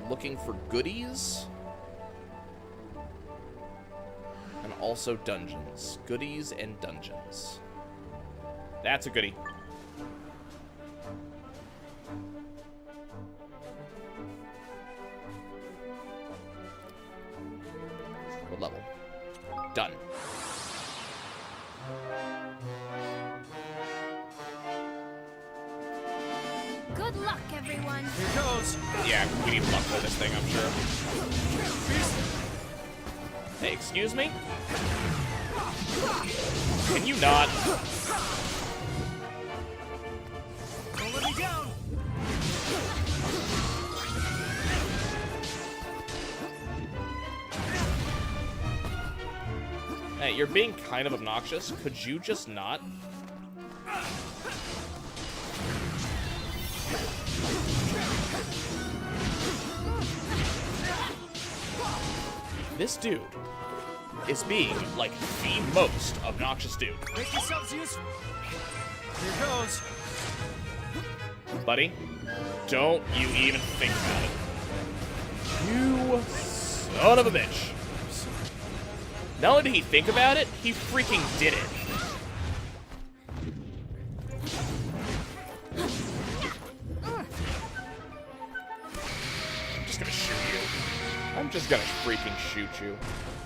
looking for goodies. And also dungeons. Goodies and dungeons. That's a goodie. What level? Done. Good luck, everyone. Here goes. Yeah, we need luck for this thing, I'm sure. Hey, excuse me? Can you not? Don't let me down. Hey, you're being kind of obnoxious. Could you just not? This dude is being, like, the most obnoxious dude. Make yourselves useful. Here goes. Buddy, don't you even think about it. You son of a bitch. Not only did he think about it, he freaking did it. I'm just gonna shoot you. I'm just gonna freaking shoot you.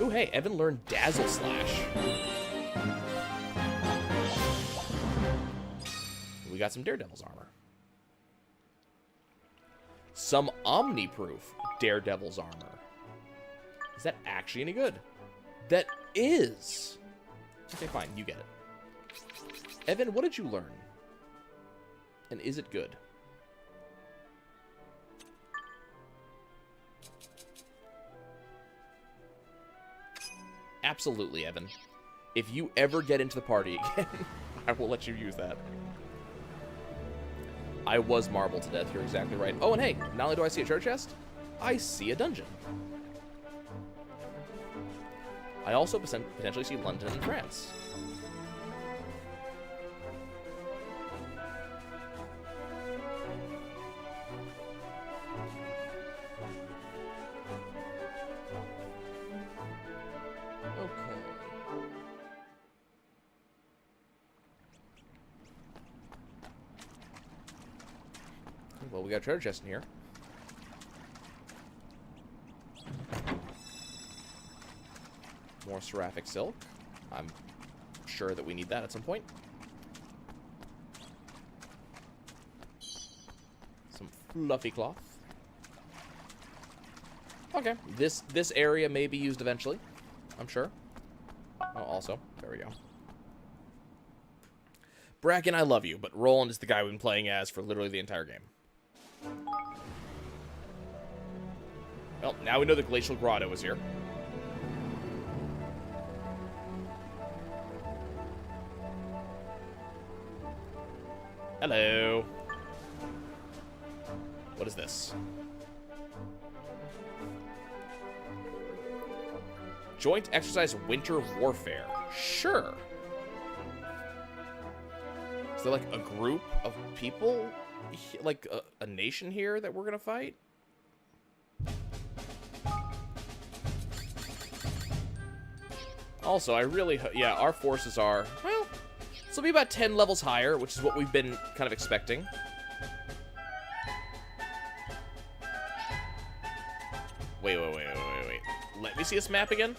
Ooh, hey, Evan learned Dazzle Slash. We got some Daredevil's armor. Some Omni-proof Daredevil's armor. Is that actually any good? That is. Okay, fine. You get it. Evan, what did you learn? And is it good? Absolutely, Evan. If you ever get into the party again, I will let you use that. I was marbled to death. You're exactly right. Oh, and hey, not only do I see a treasure chest, I see a dungeon. I also potentially see London and France. Okay. Well, we got a treasure chest in here. More seraphic silk. I'm sure that we need that at some point. Some fluffy cloth. Okay, this area may be used eventually, I'm sure. Oh, also, there we go. Bracken, I love you, but Roland is the guy we've been playing as for literally the entire game. Well, now we know the Glacial Grotto is here. Hello. What is this? Joint exercise winter warfare. Sure. Is there like a group of people, like a nation here that we're gonna fight? Also, I really, yeah, our forces are, well, this will be about 10 levels higher, which is what we've been kind of expecting. Wait. Let me see this map again.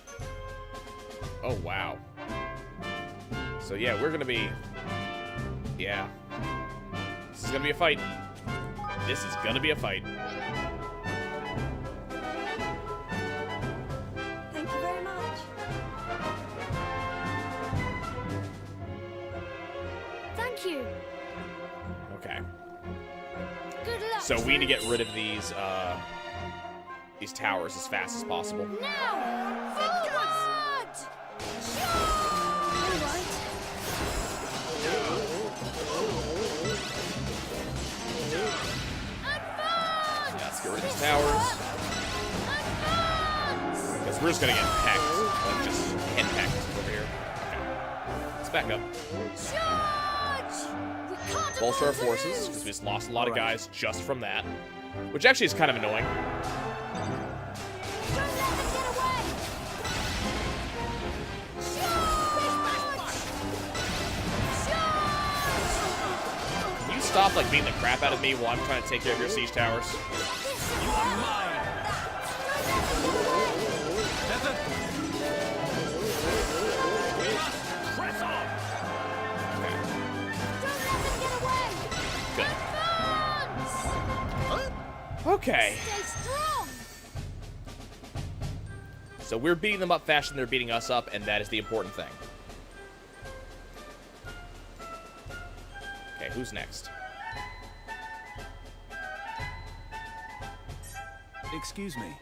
Oh, wow. So, yeah, we're gonna be, yeah. This is gonna be a fight. This is gonna be a fight. Thank you very much. Thank you. Okay. Good luck. So we need to get rid of these towers as fast as possible. Now! Forward! All right. Advance! Let's get rid of these towers. Advance! Because we're just gonna get pecked. Like, just hit pecked over here. Okay. Let's back up. Charge! We can't Bolster our afford to forces, lose. because we just lost a lot of guys just from that. Which actually is kind of annoying. Don't let them get away! Can you stop, like, beating the crap out of me while I'm trying to take care of your siege towers? You are mine. Press on. Good. Advance! Okay. Stay strong! So we're beating them up faster than they're beating us up, and that is the important thing. Okay, who's next? Excuse me.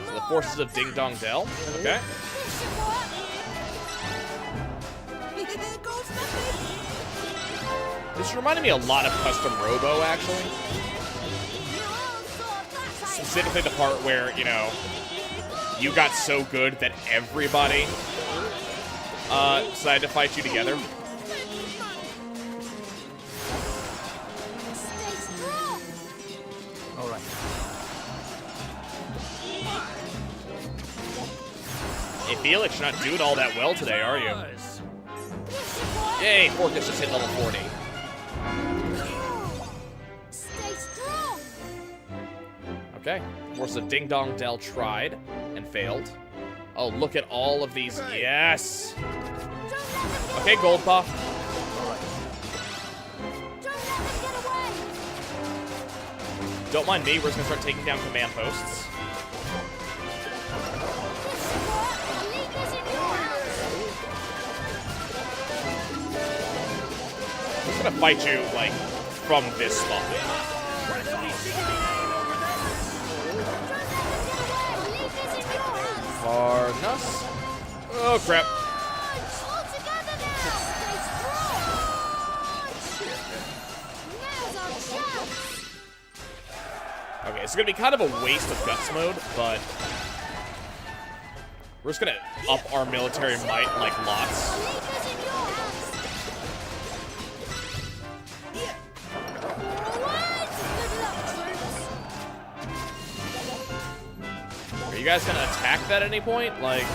So the forces of Ding Dong Dell. Okay. This should work! This reminded me a lot of Custom Robo, actually. You all thought that I Specifically the part where, you know, you got so good that everybody decided to fight you together. Stay strong! All right. Hey, Felix, you're not doing all that well today, are you? This should work! Yay, Forkus just hit level 40. Stay strong! Okay. Forces of Ding Dong Dell tried and failed. Oh, look at all of these. Yes! Don't let them Okay, Gold Paw. Don't let them get away! Don't mind me, we're just gonna start taking down command posts. This should work! The league is in your hands! I'm just gonna fight you, like, from this spot. Don't let them get away! The league is in your hands! Farnus. Oh, crap. All together now! Stay strong! Now's our chance! Okay, it's gonna be kind of a waste of Guts mode, but we're just gonna up our military might like lots. The league is in your hands! Forward! Good luck, troops! Are you guys gonna attack that at any point? Like,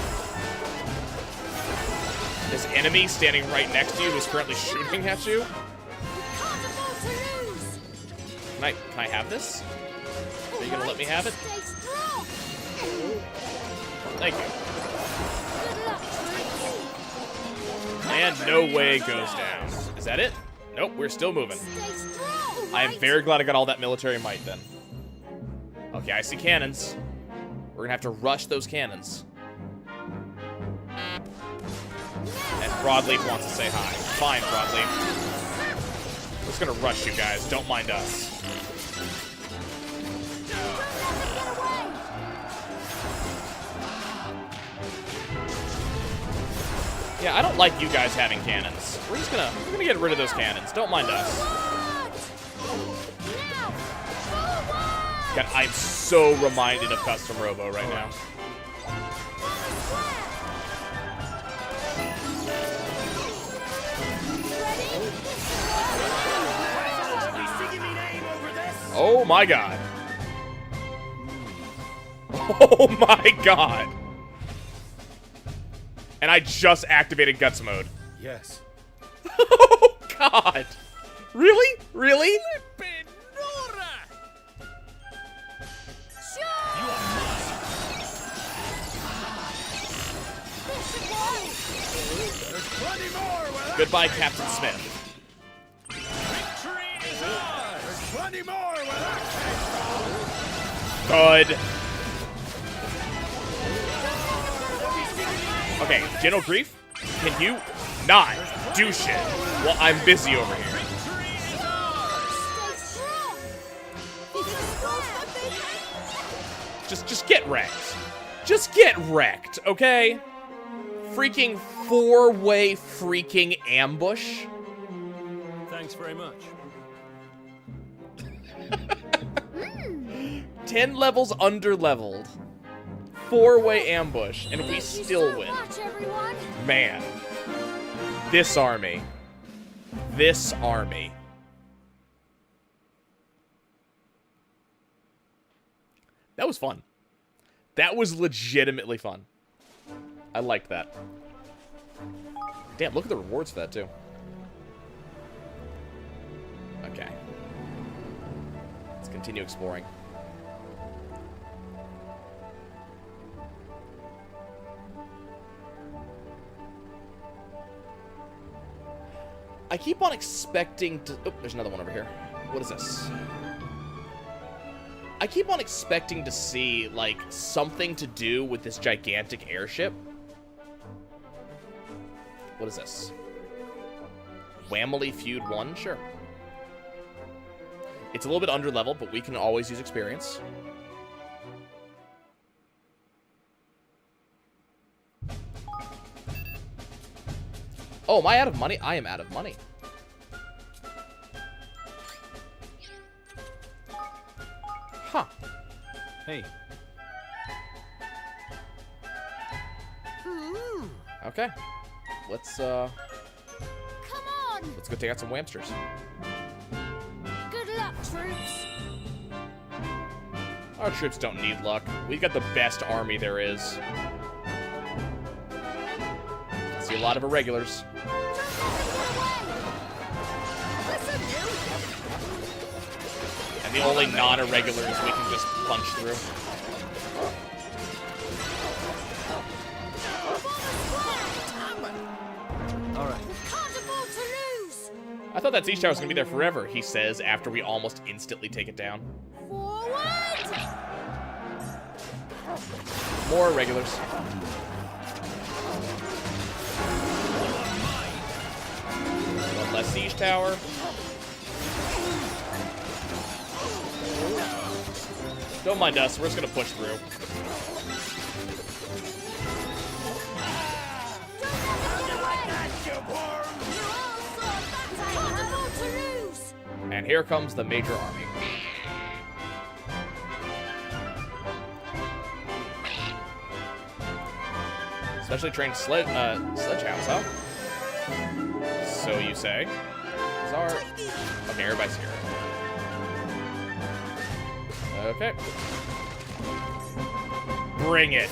this enemy standing right next to you who's currently shooting at you? We can't afford to lose! Can I have this? Are you gonna let me have it? Stay strong! Thank you. Good luck, troops! And no way goes down. Is that it? Nope, we're still moving. Stay strong! I am very glad I got all that military might then. Okay, I see cannons. We're gonna have to rush those cannons. And Broadleaf wants to say hi. Fine, Broadleaf. We're just gonna rush you guys. Don't mind us. Yeah, I don't like you guys having cannons. We're gonna get rid of those cannons. Don't mind us. Now! Forward! God, I'm so reminded of Custom Robo right now. Oh my god. Oh my god. And I just activated Guts mode. Yes. Oh god. Really? Really? Goodbye, Captain Smith. Victory is ours. There's plenty more where that Good. Okay, General Grief, can you not do shit while I'm busy over here? Just get wrecked. Just get wrecked, okay? Freaking four-way freaking ambush. Thanks very much. 10 levels under-leveled. Four-way ambush, and we still win. Much, everyone. Man. this army. This army. That was fun. That was legitimately fun. I liked that. Damn, look at the rewards for that, too. Okay. Let's continue exploring. I keep on expecting to... Oh, there's another one over here. What is this? I keep on expecting to see, like, something to do with this gigantic airship. What is this? Whamily Feud 1? Sure. It's a little bit under level, but we can always use experience. Oh, am I out of money? I am out of money. Huh. Hey. Okay. Let's Come on! let's go take out some whamsters. Good luck, troops. Our troops don't need luck. We've got the best army there is. See a lot of irregulars. Listen, you! And the only non-irregulars we can just punch through. All right. Can't afford to lose! I thought that siege tower was gonna be there forever, he says, after we almost instantly take it down. Forward! More irregulars. One less siege tower. Don't mind us, we're just gonna push through. And here comes the major army. Specially trained sledgehounds, huh? So you say. Czar. Okay, everybody's here. Okay. Bring it.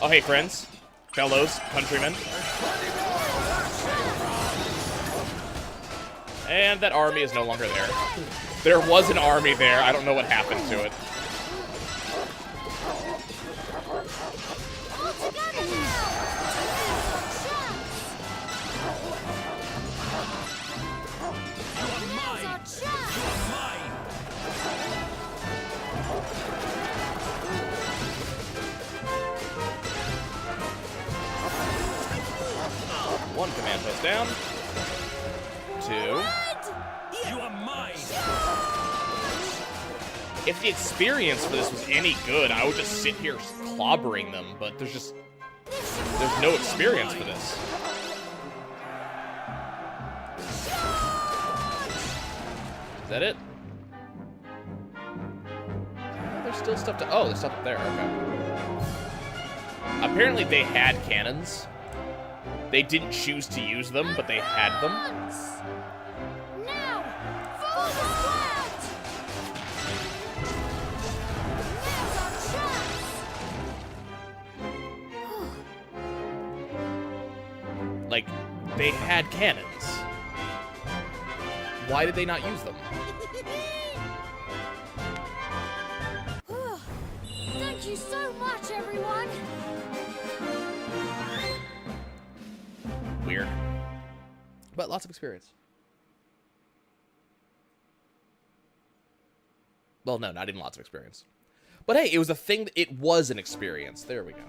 Oh, hey, friends. Fellows, countrymen. And that army is no longer there. There was an army there. I don't know what happened to it. One command post down. Two. You are mine. If the experience for this was any good, I would just sit here clobbering them, but there's no experience for this. Is that it? There's still stuff to... Oh, there's stuff up there. Okay. Apparently they had cannons. They didn't choose to use them, but they had them. Now, forward! There's our chance! Like, they had cannons. Why did they not use them? Thank you so much, everyone! Weird. But lots of experience. Well, no, not even lots of experience. But hey, it was a thing. It was an experience. There we go.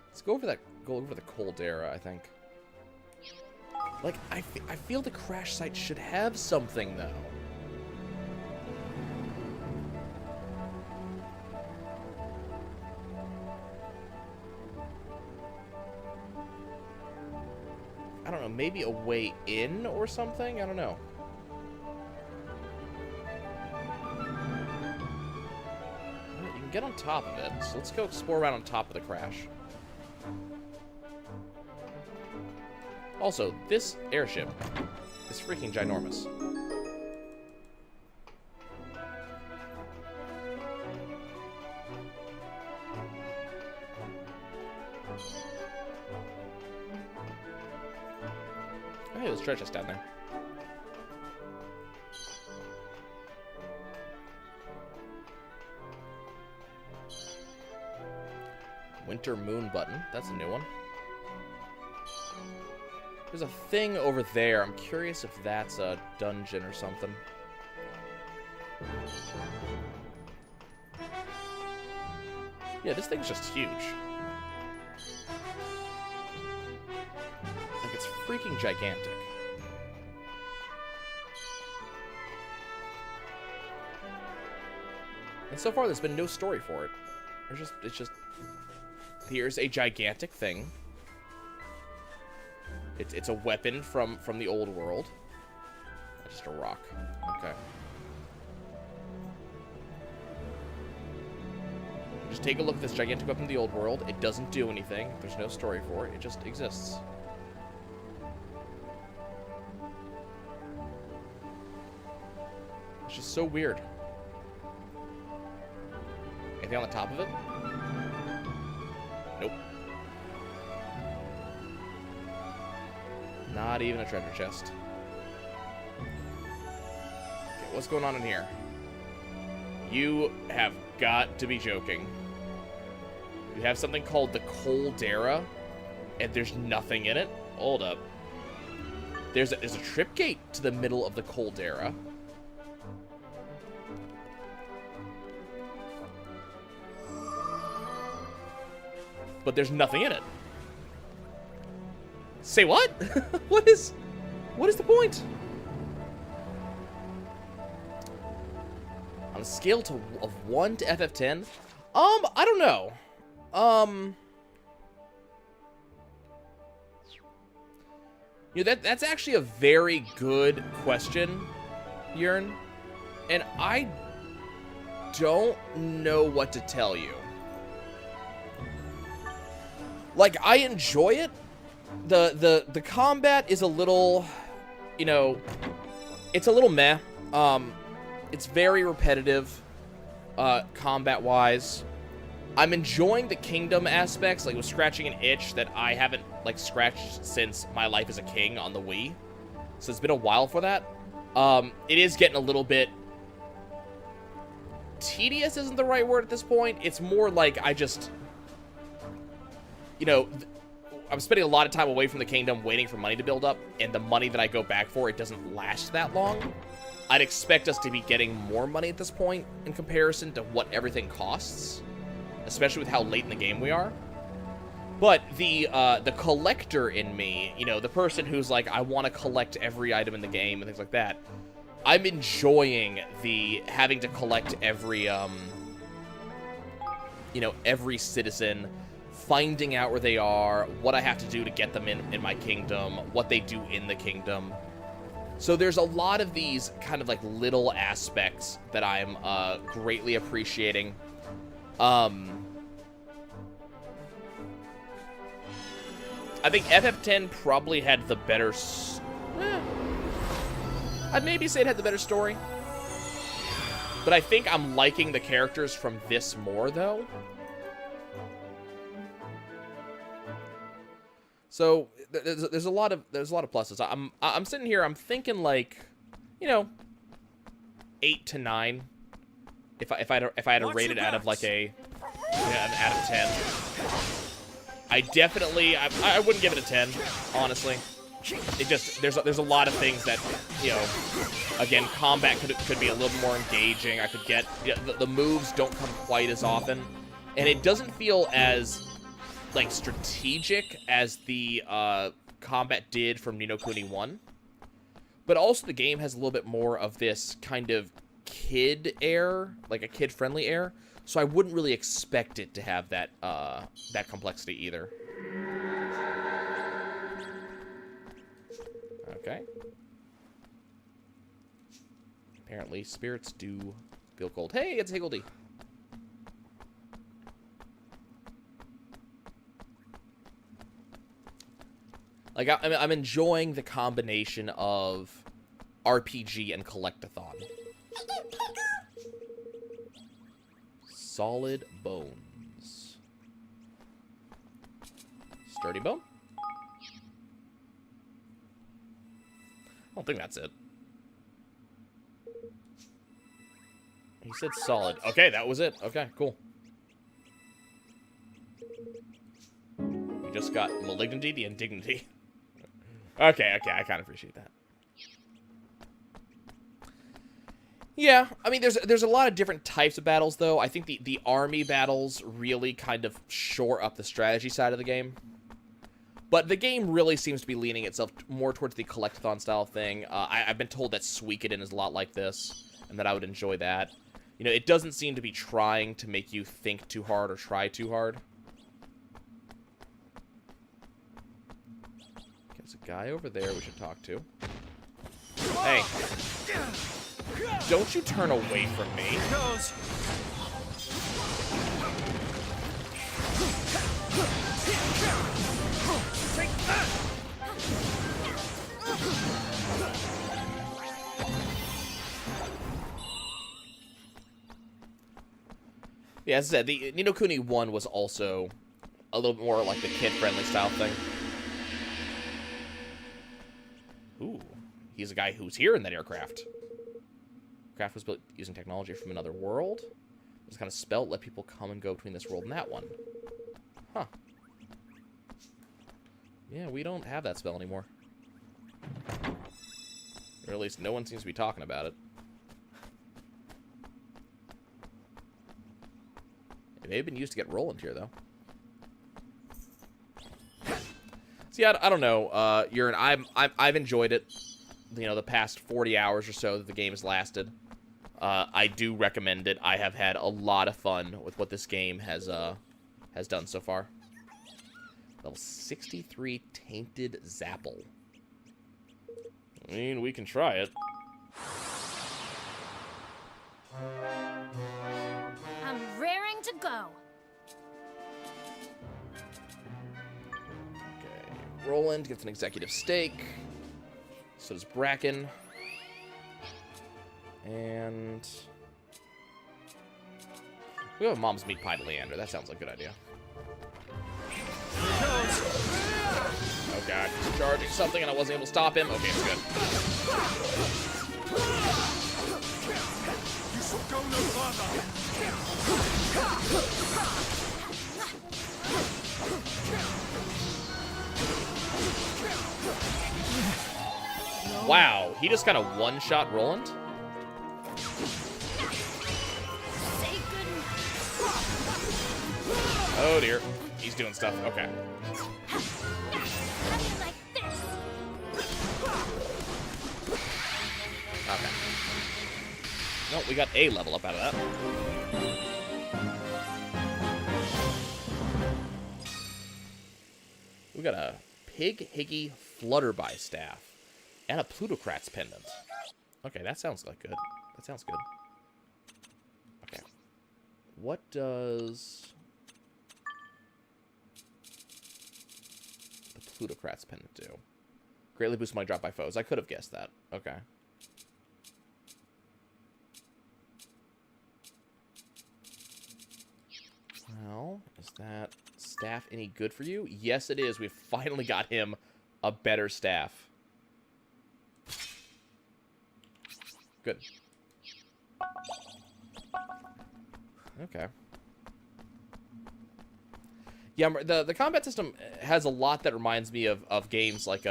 Let's go over that. Go over the Caldera, I think. Like, I feel the crash site should have something, though. I don't know, maybe a way in or something? I don't know. can get on top of it. So let's go explore around on top of the crash. Also, this airship is freaking ginormous. Hey, there's treasure chest down there. Winter Moon button. That's a new one. There's a thing over there. I'm curious if that's a dungeon or something. Yeah, this thing's just huge. Like, it's freaking gigantic. And so far, there's been no story for it. It's just... Here's a gigantic thing. It's a weapon from the old world. Just a rock. Okay. Just take a look at this gigantic weapon in the old world. It doesn't do anything. There's no story for it. It just exists. It's just so weird. Anything on the top of it? Nope. Not even a treasure chest. Okay, what's going on in here? You have got to be joking. You have something called the Caldera, and there's nothing in it? Hold up. There's a trip gate to the middle of the Caldera. But there's nothing in it. Say what? What is the point? On a scale of 1 to FF10, I don't know. You know, that's actually a very good question, Yearn, and I don't know what to tell you. Like, I enjoy it. The combat is a little, you know, it's a little meh. It's very repetitive, combat-wise. I'm enjoying the kingdom aspects, like, with scratching an itch that I haven't, like, scratched since my life as a king on the Wii. So it's been a while for that. It is getting a little bit... tedious isn't the right word at this point. It's more like I just... You know, I'm spending a lot of time away from the kingdom waiting for money to build up, and the money that I go back for, it doesn't last that long. I'd expect us to be getting more money at this point in comparison to what everything costs, especially with how late in the game we are. But the collector in me, you know, the person who's like, I want to collect every item in the game and things like that, I'm enjoying the having to collect every, you know, every citizen, finding out where they are, what I have to do to get them in my kingdom, what they do in the kingdom. So there's a lot of these kind of like little aspects that I'm greatly appreciating. I think FF10 probably had the better... I'd maybe say it had the better story. But I think I'm liking the characters from this more, though. So there's a lot of pluses. I'm sitting here. I'm thinking like, you know, 8 to 9. If I had to rate it out of like an out of 10. I definitely I wouldn't give it a 10, honestly. It just there's a lot of things that, you know, again, combat could be a little more engaging. I could get, you know, the moves don't come quite as often, and it doesn't feel as like strategic as the combat did from No Kuni 1. But also the game has a little bit more of this kind of kid air, like a kid-friendly air. So I wouldn't really expect it to have that that complexity either. Okay. Apparently spirits do feel cold. Hey, it's Higgledy. Like, I'm enjoying the combination of RPG and collectathon. Solid bones. Sturdy bone? I don't think that's it. He said solid. Okay, that was it. Okay, cool. We just got malignity, the indignity. Okay, I kind of appreciate that. Yeah, I mean, there's a lot of different types of battles, though. I think the army battles really kind of shore up the strategy side of the game. But the game really seems to be leaning itself more towards the collectathon style thing. I've been told that Suikoden is a lot like this, and that I would enjoy that. You know, it doesn't seem to be trying to make you think too hard or try too hard. There's a guy over there we should talk to. Hey. Don't you turn away from me. Take that! Yeah, as I said, the No Kuni 1 was also a little bit more like the kid-friendly style thing. Ooh, he's a guy who's here in that aircraft. Craft was built using technology from another world. This kind of spell let people come and go between this world and that one. Huh. Yeah, we don't have that spell anymore. Or at least no one seems to be talking about it. It may have been used to get Roland here, though. See, I don't know. I've enjoyed it. You know, the past 40 hours or so that the game has lasted. I do recommend it. I have had a lot of fun with what this game has done so far. Level 63 Tainted Zapple. I mean, we can try it. I'm raring to go. Okay, Roland gets an executive stake. So does Bracken. And we have a mom's meat pie to Leander. That sounds like a good idea. Oh god, he's charging something and I wasn't able to stop him. Okay, it's good. You should go no further. Wow, he just kind of one-shot Roland? Say goodnight. Oh dear, he's doing stuff. Okay. How do you like this? Okay. Well, we got a level up out of that. We got a Pig Higgy Flutterby staff and a Plutocrat's pendant. Okay, that sounds like good. That sounds good. Okay. What does the Plutocrat's pendant do? Greatly boost my drop by foes. I could have guessed that. Okay. Well, is that staff any good for you? Yes, it is. We've finally got him a better staff. Good. Okay. Yeah, the combat system has a lot that reminds me of games like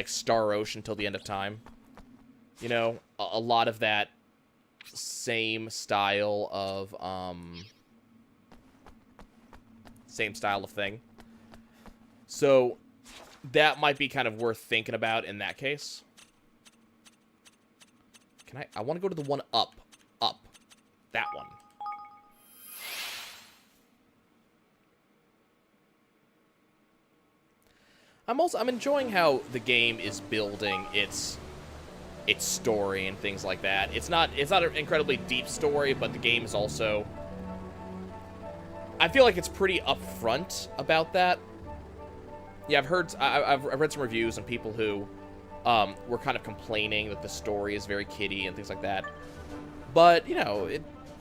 Star Ocean Till the End of Time. You know, a lot of that same style of thing. So that might be kind of worth thinking about in that case. I want to go to the one up. That one. I'm enjoying how the game is building its story and things like that. It's not an incredibly deep story, but the game is also, I feel like it's pretty upfront about that. Yeah, I've read some reviews and people who were kind of complaining that the story is very kiddie and things like that. But, you know,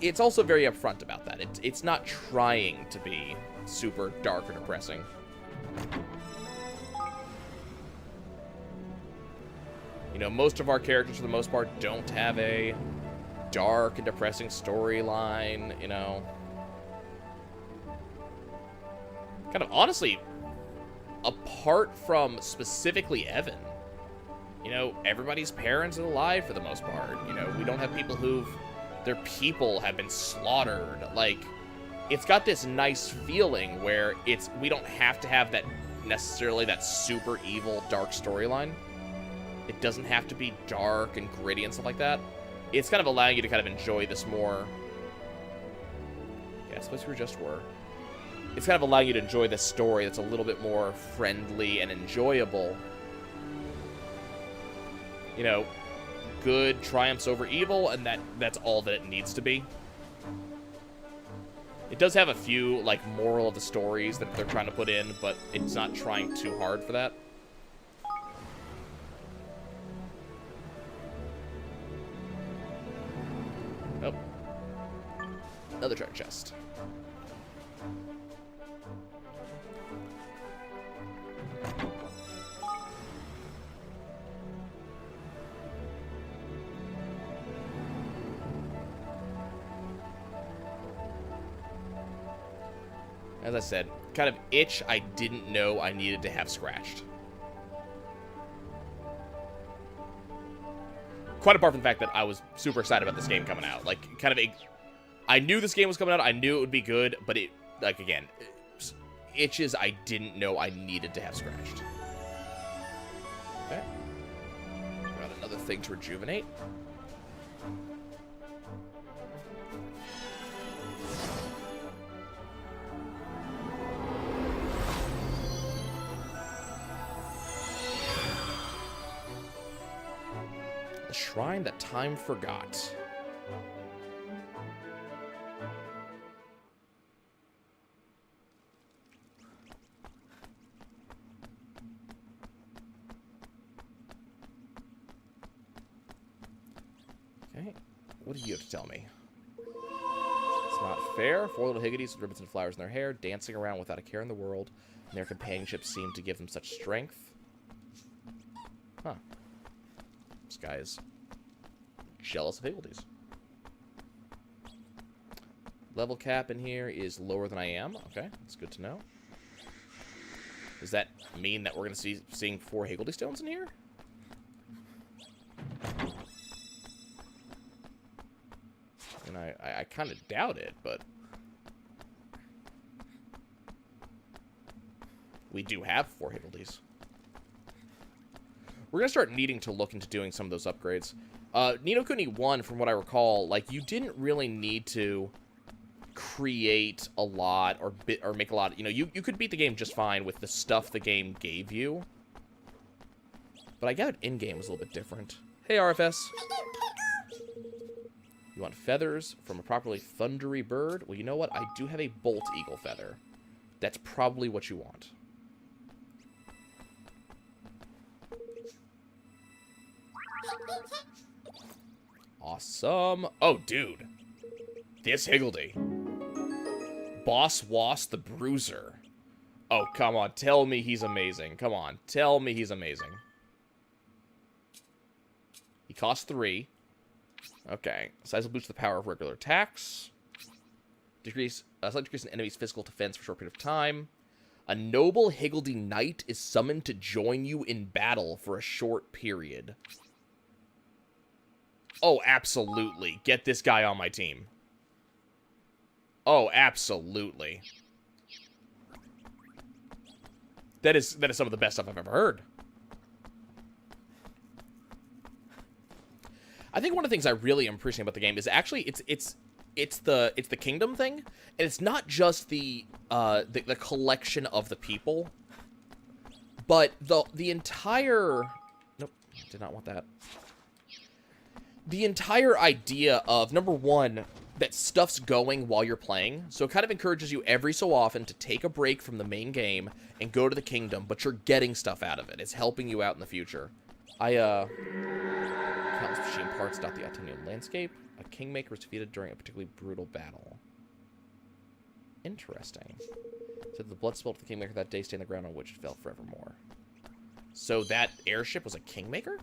it's also very upfront about that. It's not trying to be super dark or depressing. You know, most of our characters, for the most part, don't have a dark and depressing storyline, you know. Kind of, honestly, apart from specifically Evan, you know, everybody's parents are alive for the most part. You know, we don't have people their people have been slaughtered. Like, it's got this nice feeling where we don't have to have that necessarily that super evil, dark storyline. It doesn't have to be dark and gritty and stuff like that. It's kind of allowing you to kind of enjoy this more... Yeah, I suppose we just were. It's kind of allowing you to enjoy this story that's a little bit more friendly and enjoyable. You know, good triumphs over evil, and that's all that it needs to be. It does have a few, like, moral of the stories that they're trying to put in, but it's not trying too hard for that. Oh. Another treasure chest. As I said, kind of itch I didn't know I needed to have scratched. Quite apart from the fact that I was super excited about this game coming out. Like, kind of, I knew this game was coming out, I knew it would be good, but it, like, again, itches I didn't know I needed to have scratched. Okay. Got another thing to rejuvenate. The shrine that time forgot. Okay, what do you have to tell me? It's not fair. 4 little higgities with ribbons and flowers in their hair, dancing around without a care in the world, and their companionship seemed to give them such strength. Huh. This guy is jealous of higgledies. Level cap in here is lower than I am. Okay, that's good to know. Does that mean that we're going to seeing 4 higgledy stones in here? And I kind of doubt it, but we do have 4 higgledies. We're going to start needing to look into doing some of those upgrades. No Kuni II, from what I recall, like, you didn't really need to create a lot or make a lot. You know, you could beat the game just fine with the stuff the game gave you. But I gathered in-game was a little bit different. Hey, RFS. You want feathers from a properly thundery bird? Well, you know what? I do have a bolt eagle feather. That's probably what you want. Awesome. Oh, dude. This higgledy. Boss Was the Bruiser. Oh, come on. Tell me he's amazing. Come on. Tell me he's amazing. He costs 3. Okay. Size will boost the power of regular attacks. Slight decrease in enemy's physical defense for a short period of time. A noble higgledy knight is summoned to join you in battle for a short period. Oh, absolutely. Get this guy on my team. Oh, absolutely. That is some of the best stuff I've ever heard. I think one of the things I really am appreciating about the game is actually it's the kingdom thing, and it's not just the collection of the people, but the entire. Nope, did not want that. The entire idea of, number one, that stuff's going while you're playing. So it kind of encourages you every so often to take a break from the main game and go to the kingdom, but you're getting stuff out of it. It's helping you out in the future. Countless machine parts dot the Ateneo landscape. A kingmaker was defeated during a particularly brutal battle. Interesting. So the blood spilled to the kingmaker that day, stayed on the ground on which it fell forevermore. So that airship was a kingmaker?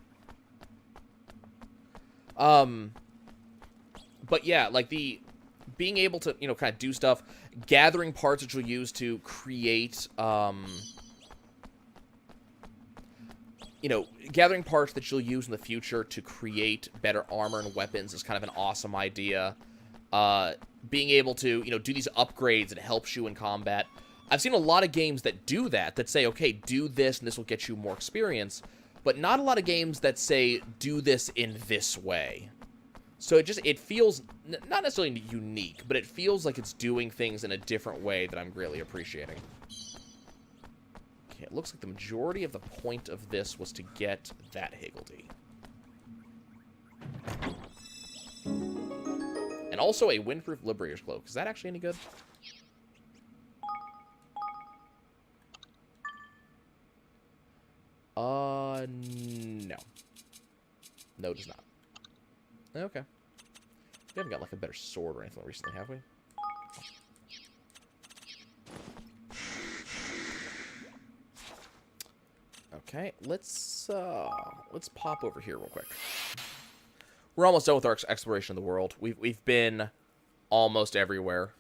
But yeah, like being able to, you know, kind of do stuff, gathering parts which you'll use to create, you know, gathering parts that you'll use in the future to create better armor and weapons is kind of an awesome idea. Being able to, you know, do these upgrades, it helps you in combat. I've seen a lot of games that do that say, okay, do this and this will get you more experience, but not a lot of games that say, do this in this way. So it feels not necessarily unique, but it feels like it's doing things in a different way that I'm greatly appreciating. Okay, it looks like the majority of the point of this was to get that Higgledy. And also a windproof Liberator's Cloak. Is that actually any good? No. No, it does not. Okay. We haven't got, like, a better sword or anything recently, have we? Okay, let's pop over here real quick. We're almost done with our exploration of the world. We've been almost everywhere.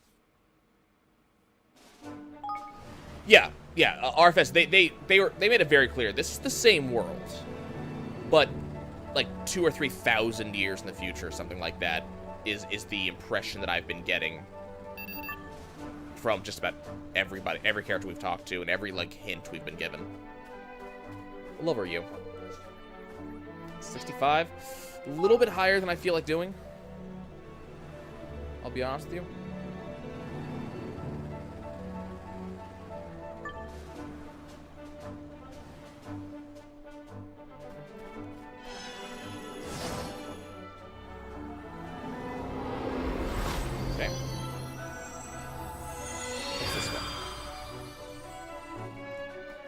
Yeah, RFS, they made it very clear. This is the same world, but like 2,000 or 3,000 years in the future, something like that, is the impression that I've been getting from just about everybody, every character we've talked to, and every like hint we've been given. What level are you? 65. A little bit higher than I feel like doing. I'll be honest with you. Okay. What's this one?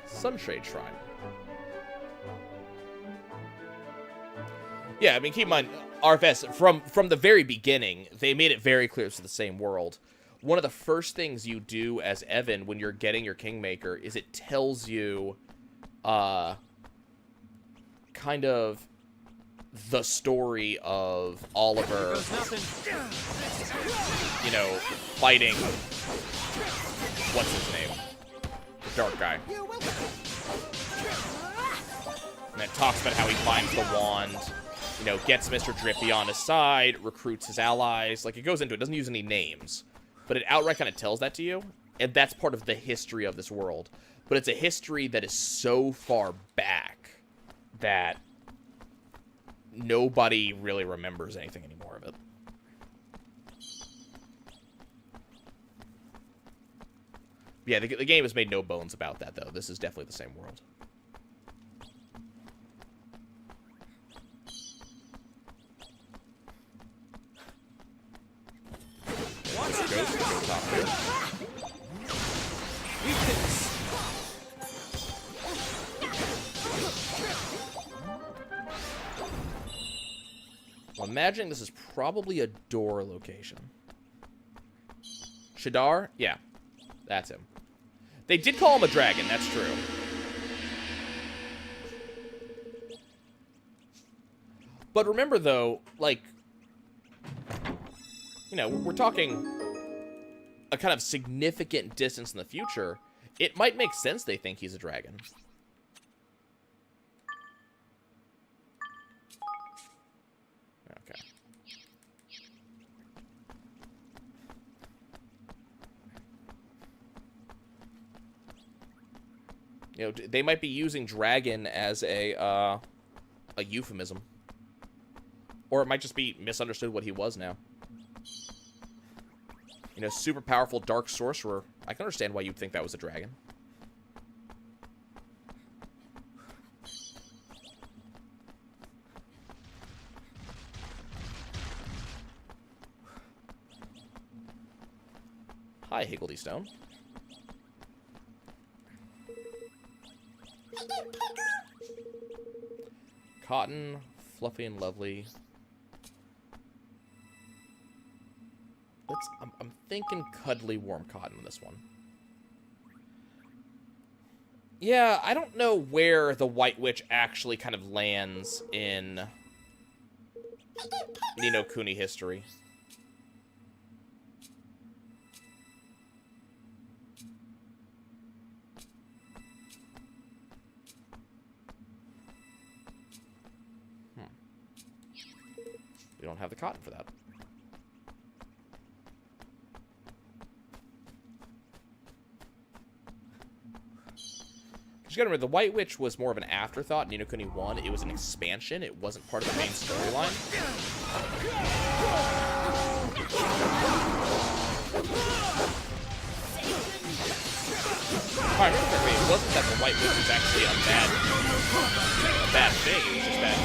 Sunshade Shrine. Yeah, I mean, keep in mind, RFS, from the very beginning, they made it very clear it's the same world. One of the first things you do as Evan when you're getting your Kingmaker is it tells you, kind of the story of Oliver, you know, fighting, what's his name? The dark guy. And it talks about how he finds the wand, you know, gets Mr. Drippy on his side, recruits his allies. Like, it goes into it. It doesn't use any names. But it outright kind of tells that to you. And that's part of the history of this world. But it's a history that is so far back that nobody really remembers anything anymore of it. Yeah, the game has made no bones about that, though. This is definitely the same world. I'm imagining this is probably a door location. Shadar? Yeah, that's him. They did call him a dragon, that's true. But remember, though, like, you know, we're talking a kind of significant distance in the future. It might make sense they think he's a dragon. Okay. You know, they might be using dragon as a euphemism. Or it might just be misunderstood what he was now. You know, super powerful dark sorcerer. I can understand why you'd think that was a dragon. Hi, Higgledy Stone. Cotton, fluffy and lovely. I'm thinking cuddly warm cotton in this one. Yeah, I don't know where the White Witch actually kind of lands in No Kuni history. We don't have the cotton for that. Just gotta remember, the White Witch was more of an afterthought in No Kuni 1. It was an expansion. It wasn't part of the main storyline. If I remember correctly, it wasn't that the White Witch was actually a bad thing. It was just that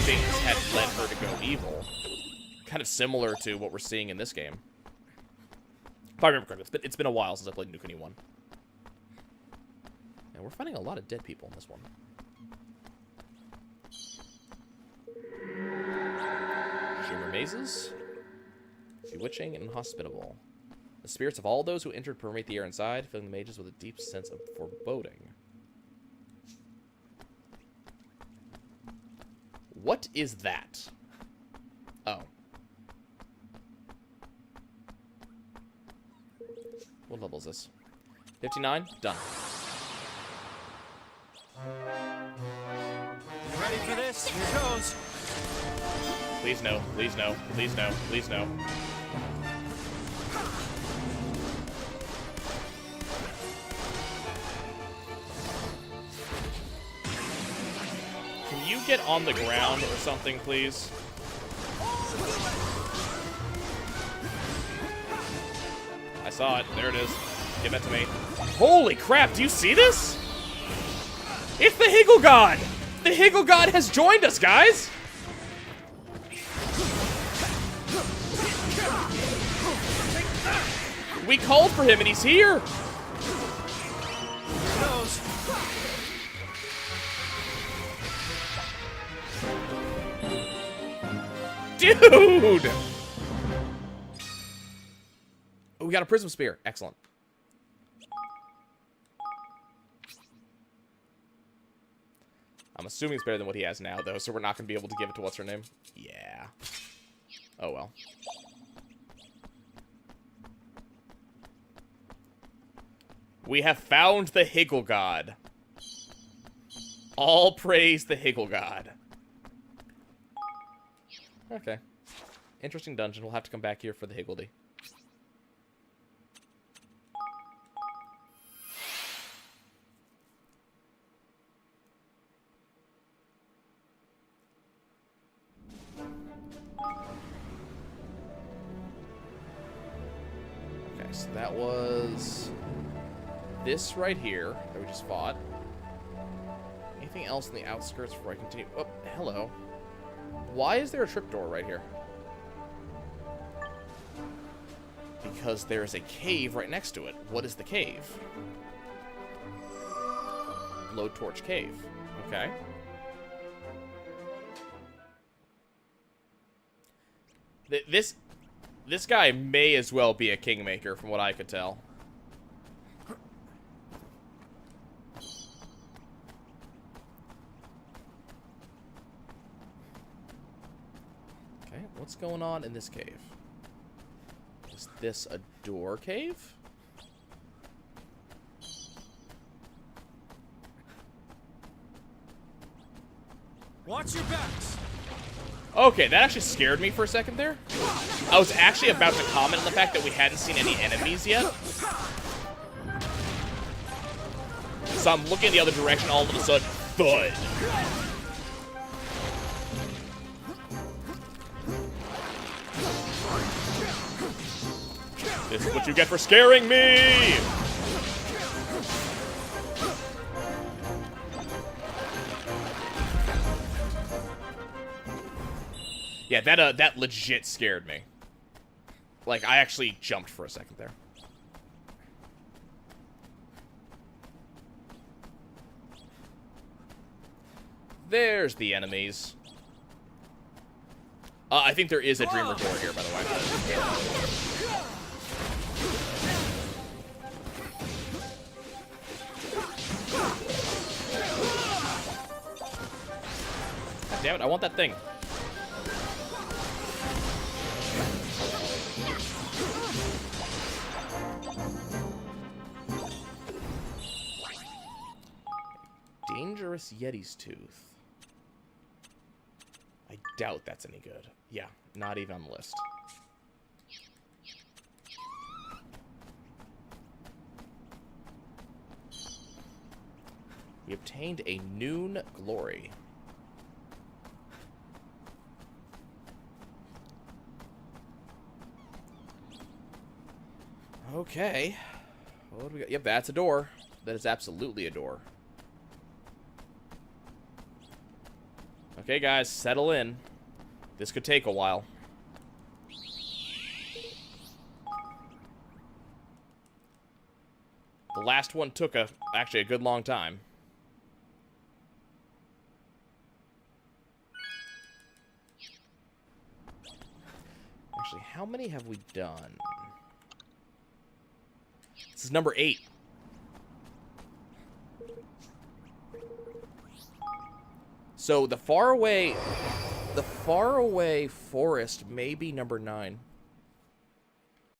things had led her to go evil. Kind of similar to what we're seeing in this game. If I remember correctly, it's been a while since I played No Kuni 1. And we're finding a lot of dead people in this one. Shimmer mazes. Bewitching and inhospitable. The spirits of all those who entered permeate the air inside, filling the mages with a deep sense of foreboding. What is that? Oh. What level is this? 59? Done. Ready for this? Here goes. Please no, please no, please no, please no. Can you get on the ground or something, please? I saw it. There it is. Give that to me. Holy crap, do you see this? It's the Higgle God! The Higgle God has joined us, guys! We called for him and he's here! Dude! Oh, we got a prism spear. Excellent. I'm assuming it's better than what he has now, though, so we're not going to be able to give it to what's-her-name. Yeah. Oh, well. We have found the Higgle God. All praise the Higgle God. Okay. Interesting dungeon. We'll have to come back here for the Higgledy. Okay, so that was this right here that we just fought. Anything else in the outskirts before I continue? Oh, hello. Why is there a trapdoor right here? Because there is a cave right next to it. What is the cave? Blowtorch Cave. Okay. This guy may as well be a kingmaker, from what I could tell. Okay, what's going on in this cave? Is this a door cave? Watch your backs. Okay, that actually scared me for a second there. I was actually about to comment on the fact that we hadn't seen any enemies yet. So I'm looking the other direction, all of a sudden, thud. This is what you get for scaring me! Yeah, that legit scared me. Like, I actually jumped for a second there. There's the enemies. I think there is a Dreamer door here, by the way. God damn it, I want that thing. Dangerous Yeti's tooth. I doubt that's any good. Yeah, not even on the list. We obtained a Noon Glory. Okay. What do we got? Yep, that's a door. That is absolutely a door. Okay, guys, settle in. This could take a while. The last one took actually a good long time. Actually, how many have we done? This is number 8. So the faraway forest may be number 9.